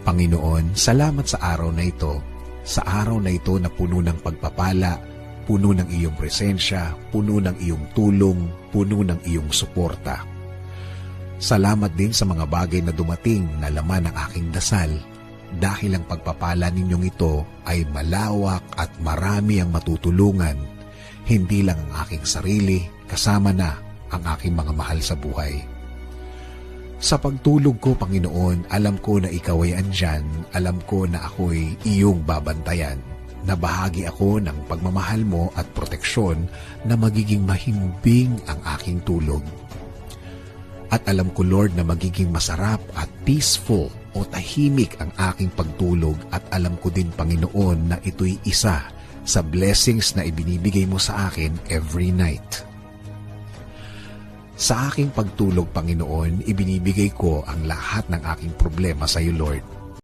Panginoon, salamat sa araw na ito, na puno ng pagpapala, puno ng iyong presensya, puno ng iyong tulong, puno ng iyong suporta. Salamat din sa mga bagay na dumating na laman ng aking dasal, dahil ang pagpapala ninyong ito ay malawak at marami ang matutulungan, hindi lang ang aking sarili, kasama na ang aking mga mahal sa buhay. Sa pagtulog ko, Panginoon, alam ko na ikaw ay andyan, alam ko na ako'y iyong babantayan, na bahagi ako ng pagmamahal mo at proteksyon na magiging mahimbing ang aking tulog. At alam ko, Lord, na magiging masarap at peaceful o tahimik ang aking pagtulog, at alam ko din, Panginoon, na ito'y isa sa blessings na ibinibigay mo sa akin every night. Sa aking pagtulog, Panginoon, ibinibigay ko ang lahat ng aking problema sa iyo, Lord.